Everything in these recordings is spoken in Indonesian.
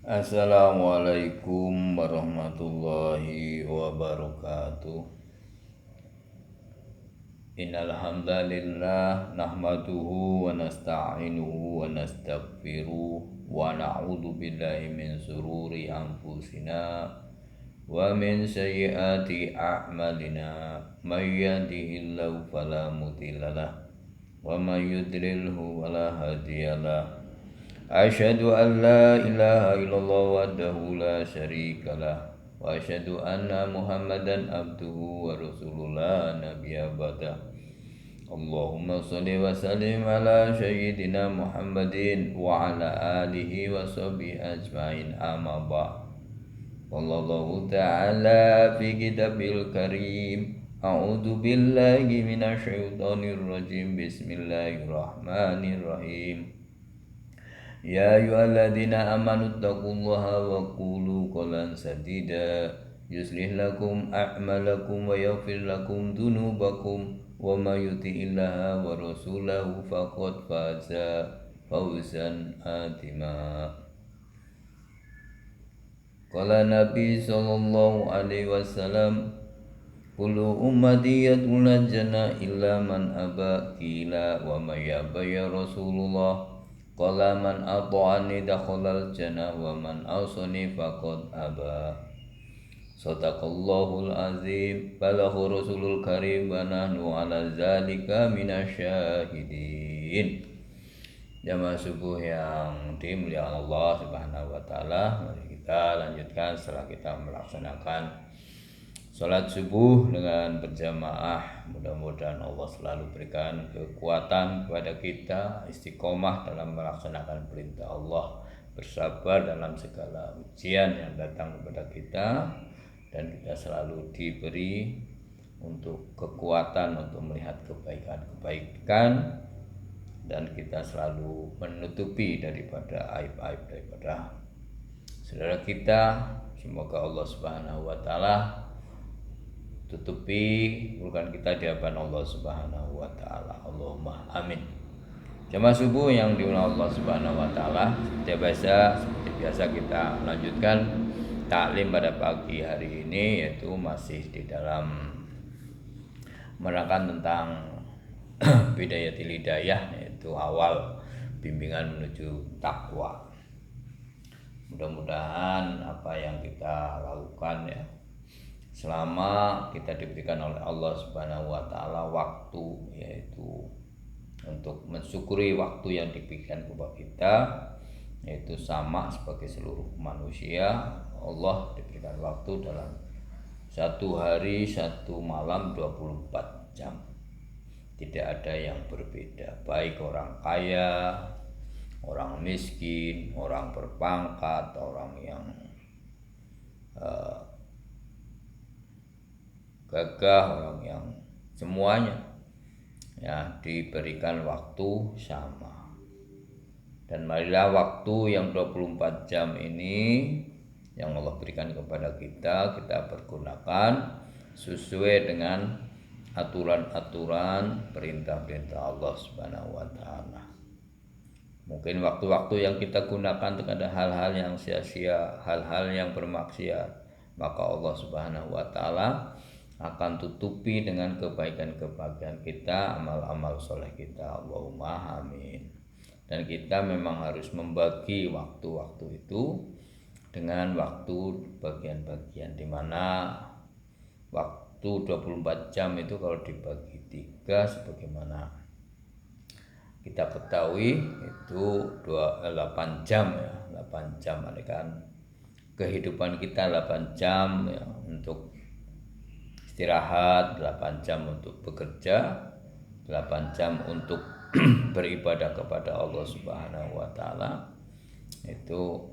Assalamualaikum warahmatullahi wabarakatuh. Innal hamdalillah nahmaduhu wa nasta'inuhu wa nastaghfiruh wa na'udzu billahi min sururi anfusina wa min sayyiati a'malina. May yahdihillahu fala mudhillalah wa may yudlilhu fala hadiyalah. Asyhadu an la ilaha illallah wahdahu la syarikalah wa asyhadu anna Muhammadan abduhu wa rasulullah nabiyya ba'da. Allahumma shalli wa sallim ala sayyidina Muhammadin wa ala alihi wa sahbihi ajmain, amma ba'd. Wallahu ta'ala fi kitabil karim. A'udzu billahi minasy syaithanir rajim. Bismillahirrahmanirrahim. Ya ayyuhalladzina amanu taqullaha wa qulu qawlan sadida yuslih lakum a'malakum wa yaghfir lakum dzunubakum wa may yuti'illaha wa rasulahu faqad faza fawzan atima. Qala Nabi sallallahu alaihi wasallam, kullu ummati yadkhulul jannah illa man aba. Qila wa may yaba ya Rasulullah? Qala man ata'ani dakhalal jannah wa man asani faqad aba. Sadaqallahul azim, balagha rasulul karim wa nahnu ala zalika minasyahidin. Jamaah subuh yang dimuliakan Allah Subhanahu wa taala, mari kita lanjutkan setelah kita melaksanakan salat subuh dengan berjamaah. Mudah-mudahan Allah selalu berikan kekuatan kepada kita, istiqomah dalam melaksanakan perintah Allah, bersabar dalam segala ujian yang datang kepada kita, dan kita selalu diberi untuk kekuatan untuk melihat kebaikan-kebaikan, dan kita selalu menutupi daripada aib-aib daripada saudara kita. Semoga Allah Subhanahu wa taala tutupi bukan kita di hadapan Allah Subhanahu wa taala. Allahumma amin. Jamaah subuh yang dimuliakan Allah Subhanahu wa taala, seperti biasa kita lanjutkan taklim pada pagi hari ini, yaitu masih di dalam menerangkan tentang bidayatil hidayah, yaitu awal bimbingan menuju takwa. Mudah-mudahan apa yang kita lakukan ya, selama kita diberikan oleh Allah Subhanahu wa taala waktu, yaitu untuk mensyukuri waktu yang diberikan kepada kita, yaitu sama sebagai seluruh manusia. Allah diberikan waktu dalam satu hari satu malam 24 jam. Tidak ada yang berbeda, baik orang kaya, orang miskin, orang berpangkat, orang yang gagah, orang yang semuanya ya diberikan waktu sama. Dan marilah waktu yang 24 jam ini yang Allah berikan kepada kita, kita pergunakan sesuai dengan aturan-aturan perintah-perintah Allah Subhanahu wa taala. Mungkin waktu-waktu yang kita gunakan kepada hal-hal yang sia-sia, hal-hal yang bermaksiat, maka Allah Subhanahu wa taala akan tutupi dengan kebaikan-kebaikan kita, amal-amal soleh kita. Allahumma amin. Dan kita memang harus membagi waktu-waktu itu dengan waktu bagian-bagian, di mana waktu 24 jam itu kalau dibagi 3 sebagaimana kita ketahui itu 8 jam ya, 8 jam kan kehidupan kita, 8 jam ya untuk istirahat, 8 jam untuk bekerja, 8 jam untuk beribadah kepada Allah Subhanahu wa taala. Itu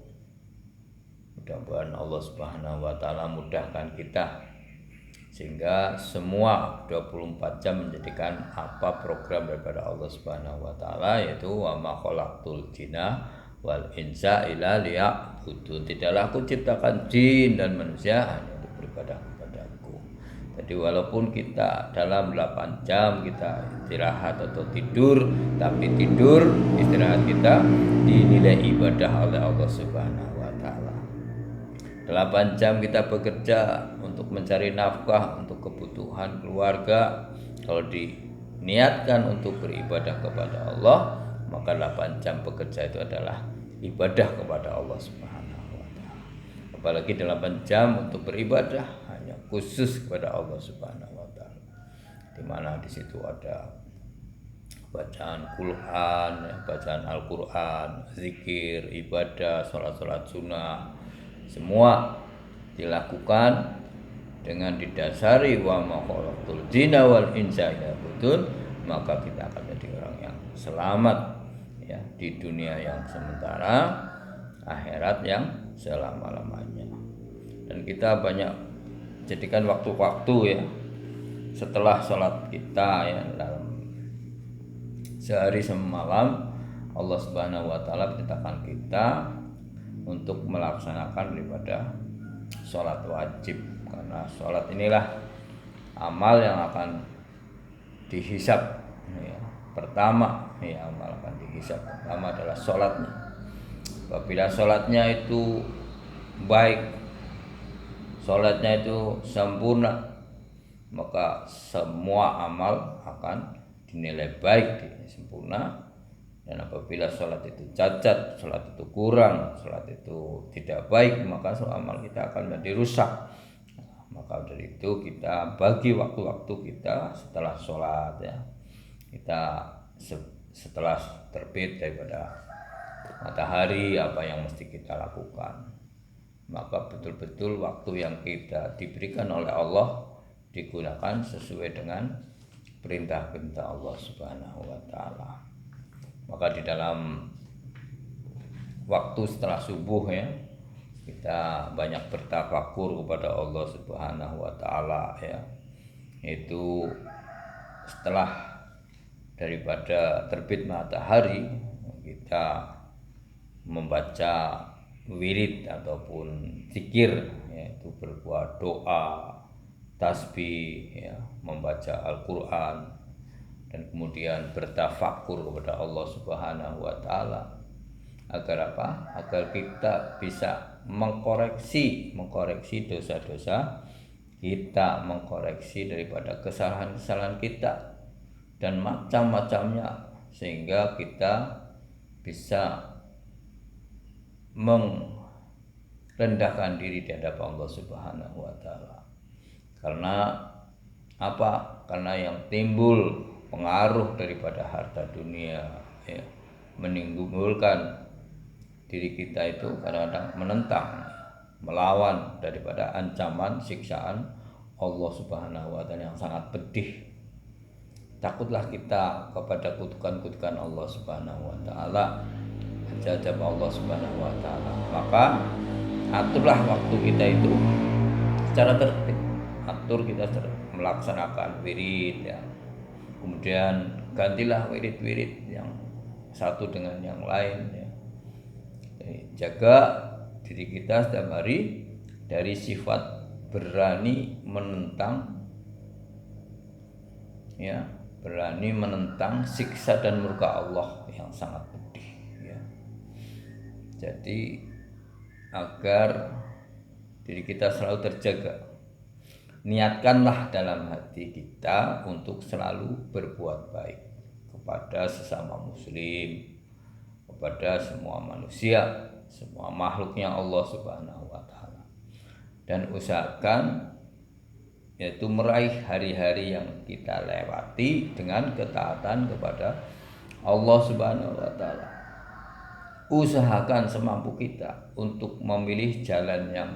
mudah-mudahan Allah Subhanahu wa taala mudahkan kita sehingga semua 24 jam menjadikan apa program daripada Allah Subhanahu wa taala, yaitu wa ma khalaqtul jinna wal insa illa liya'budun. Tidaklah aku ciptakan jin dan manusia hanya untuk beribadah kepadaku. Jadi walaupun kita dalam 8 jam kita istirahat atau tidur, tapi tidur istirahat kita dinilai ibadah oleh Allah Subhanahu wa taala. 8 jam kita bekerja untuk mencari nafkah, untuk kebutuhan keluarga. Kalau diniatkan untuk beribadah kepada Allah, maka 8 jam bekerja itu adalah ibadah kepada Allah Subhanahu wa taala. Apalagi 8 jam untuk beribadah hanya khusus kepada Allah Subhanahu wa taala. Di mana di situ ada bacaan Quran, bacaan Al-Quran, zikir, ibadah, sholat sunnah, semua dilakukan dengan didasari wa ma khalaqtul jinna wal insa illa liya'budun, maka kita akan menjadi orang yang selamat ya di dunia yang sementara, akhirat yang selama-lamanya. Dan kita banyak jadikan waktu-waktu ya setelah sholat kita ya, dalam sehari semalam Allah Subhanahu wa taala perintahkan kita untuk melaksanakan daripada sholat wajib, karena sholat inilah amal yang akan dihisab ya. Pertama ya, amal akan dihisab pertama adalah sholatnya. Apabila sholatnya itu baik, sholatnya itu sempurna, maka semua amal akan dinilai baik, sempurna. Dan apabila sholat itu cacat, sholat itu kurang, sholat itu tidak baik, maka amal kita akan menjadi rusak. Maka dari itu kita bagi waktu-waktu kita setelah sholat ya, kita setelah terbit daripada matahari, apa yang mesti kita lakukan. Maka betul-betul waktu yang kita diberikan oleh Allah digunakan sesuai dengan perintah-perintah Allah Subhanahu wa taala. Maka di dalam waktu setelah subuh ya, kita banyak bertafakur kepada Allah Subhanahu wa taala ya. Itu setelah daripada terbit matahari, kita membaca wirid ataupun zikir, yaitu berbuat doa, tasbih ya, membaca Al-Qur'an, dan kemudian bertafakur kepada Allah Subhanahu wa taala. Agar apa? Agar kita bisa mengkoreksi dosa-dosa kita, mengkoreksi daripada kesalahan-kesalahan kita dan macam-macamnya, sehingga kita bisa merendahkan diri di hadapan Allah Subhanahu wa taala. Karena apa? Karena yang timbul pengaruh daripada harta dunia ya, menimbulkan diri kita itu kadang-kadang menentang, melawan daripada ancaman siksaan Allah Subhanahu wa taala yang sangat pedih. Takutlah kita kepada kutukan-kutukan Allah Subhanahu wa taala, ajab Allah Subhanahu wa taala. Maka aturlah waktu kita itu secara tertib. Atur kita melaksanakan wirid ya. Kemudian gantilah wirid-wirid yang satu dengan yang lain ya. Jadi, jaga diri kita setiap hari dari sifat berani menentang ya, berani menentang siksa dan murka Allah yang sangat pedih ya. Jadi agar diri kita selalu terjaga, niatkanlah dalam hati kita untuk selalu berbuat baik kepada sesama muslim, kepada semua manusia, semua makhluknya Allah Subhanahu wa taala. Dan usahakan yaitu meraih hari-hari yang kita lewati dengan ketaatan kepada Allah Subhanahu wa taala. Usahakan semampu kita untuk memilih jalan yang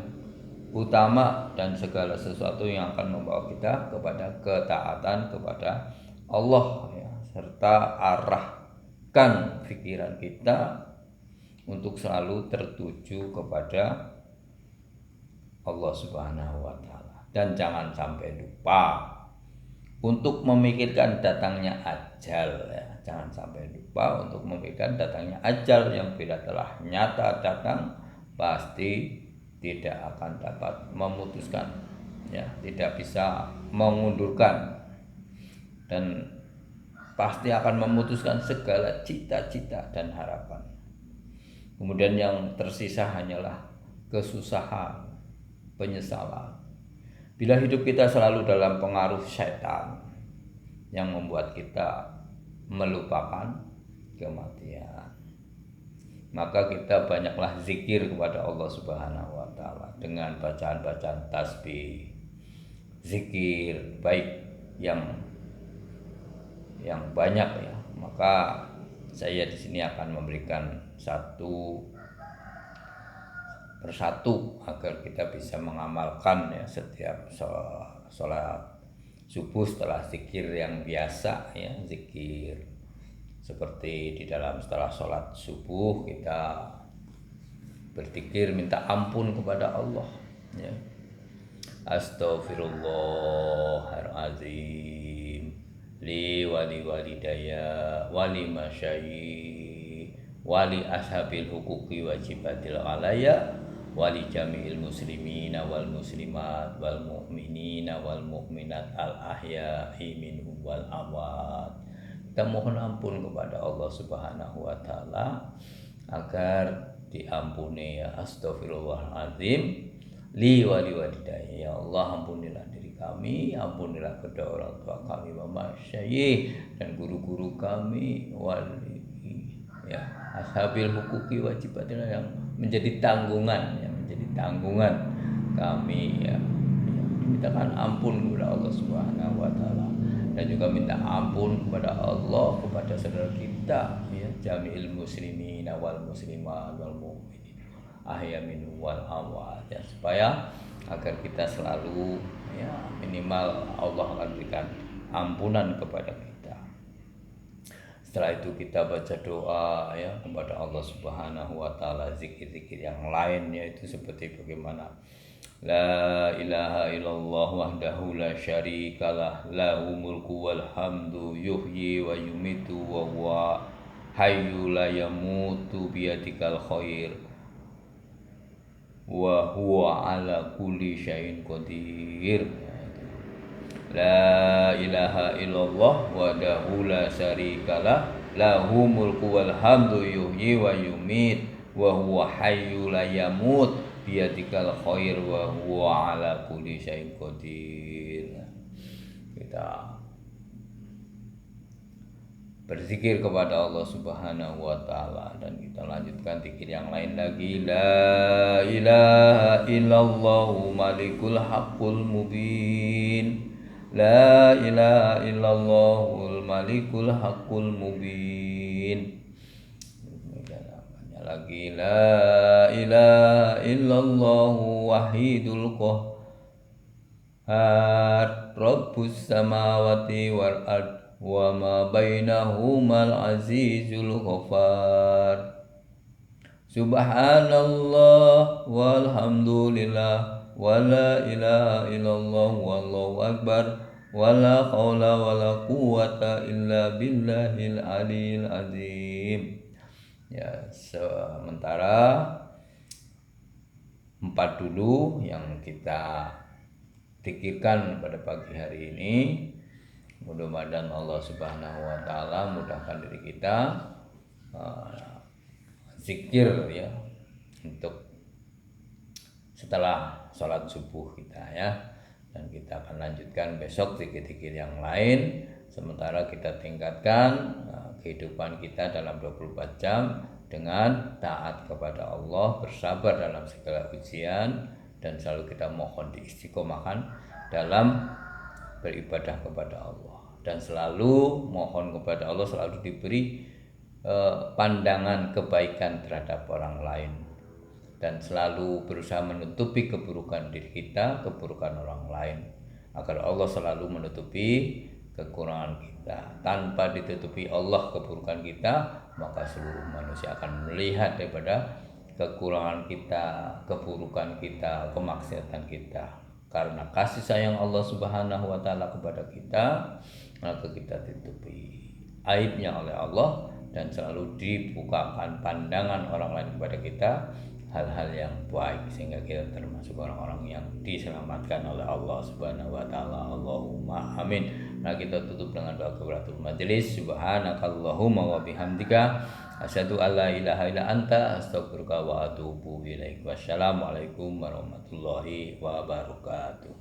utama dan segala sesuatu yang akan membawa kita kepada ketaatan kepada Allah ya, serta arahkan pikiran kita untuk selalu tertuju kepada Allah Subhanahu wa taala. Dan jangan sampai lupa untuk memikirkan datangnya ajal ya. Jangan sampai lupa untuk memikirkan datangnya ajal yang bila telah nyata datang pasti tidak akan dapat memutuskan ya, tidak bisa mengundurkan, dan pasti akan memutuskan segala cita-cita dan harapan. Kemudian yang tersisa hanyalah kesusahan, penyesalan. Bila hidup kita selalu dalam pengaruh setan yang membuat kita melupakan kematian, maka kita banyaklah zikir kepada Allah Subhanahu wa taala dengan bacaan-bacaan tasbih, zikir baik yang banyak ya. Maka saya di sini akan memberikan satu persatu agar kita bisa mengamalkan ya setiap sholat subuh setelah zikir yang biasa ya, zikir seperti di dalam setelah sholat subuh kita berzikir minta ampun kepada Allah ya. Astaghfirullahaladzim li wali walidaya wali masyayi wali ashabil hukuki wajibatil alaya wali jami'il muslimina wal muslimat wal mu'minina wal mu'minat al ahya'i minhum wal amwat. Kita mohon ampun kepada Allah Subhanahu wa taala agar diampuni ya. Astaghfirullahaladzim li wali walidayya, ya Allah ampunilah diri kami, ampunilah kedua orang tua kami, mama syayikh dan guru-guru kami, wali ya ashabil hukuki wajibatillah yang menjadi tanggungan kami ya. Dimintakan ampun kepada Allah Subhanahu wa taala dan juga minta ampun kepada Allah kepada saudara kita ya, jami'il muslimina wal muslimat wal mu'minin ahya minhum wal amwat ya, supaya agar kita selalu ya minimal Allah akan berikan ampunan kepada kita. Setelah itu kita baca doa ya kepada Allah Subhanahu wa taala, zikir-zikir yang lain yaitu seperti bagaimana la ilaha illallah wahdahu la syarikalah lahu mulku wal hamdu yuhyi wa yumitu wa huwa hayyu la yamutu biyadikal khair wa huwa ala kulli syai'in qadir. La ilaha illallah wahdahu la syarikalah lahu mulku wal hamdu yuhyi wa yumit wa huwa hayyu la yamut biyadikal khair wa huwa ala kulli syai'in qadir. Kita berzikir kepada Allah Subhanahu wa taala dan kita lanjutkan zikir yang lain lagi. La ilaha illallah malikul haqqul mubin. La ilaha illallahul malikul haqqul mubin. Lagi la ilaha illallah wahidul qahhar rabbus samawati wal ard wa ma bainahumal azizul ghafar. Subhanallah walhamdulillah wa la ilaha illallah wallahu akbar wa la haula wa la quwwata illa billahil aliyil azim. Ya, sementara 4 dulu yang kita pikirkan pada pagi hari ini. Mudah-mudahan Allah Subhanahu wa taala mudahkan diri kita zikir ya untuk setelah sholat subuh kita ya, dan kita akan lanjutkan besok zikir-zikir yang lain. Sementara kita tingkatkan kehidupan kita dalam 24 jam dengan taat kepada Allah, bersabar dalam segala ujian, dan selalu kita mohon diistiqomahkan dalam beribadah kepada Allah, dan selalu mohon kepada Allah selalu diberi pandangan kebaikan terhadap orang lain, dan selalu berusaha menutupi keburukan diri kita, keburukan orang lain, agar Allah selalu menutupi kekurangan kita. Tanpa ditutupi Allah keburukan kita, maka seluruh manusia akan melihat daripada kekurangan kita, keburukan kita, kemaksiatan kita. Karena kasih sayang Allah Subhanahu wa taala kepada kita, maka kita ditutupi aibnya oleh Allah, dan selalu dibukakan pandangan orang lain kepada kita hal-hal yang baik, sehingga kita termasuk orang-orang yang diselamatkan oleh Allah Subhanahu wa taala. Allahumma amin. Nah, kita tutup dengan doa kafaratul majelis. Subhanakallahumma wa bihamdika Asyhadu alla ilaha illa anta astaghfiruka wa atubu ilaik. Wassalamualaikum warahmatullahi wabarakatuh.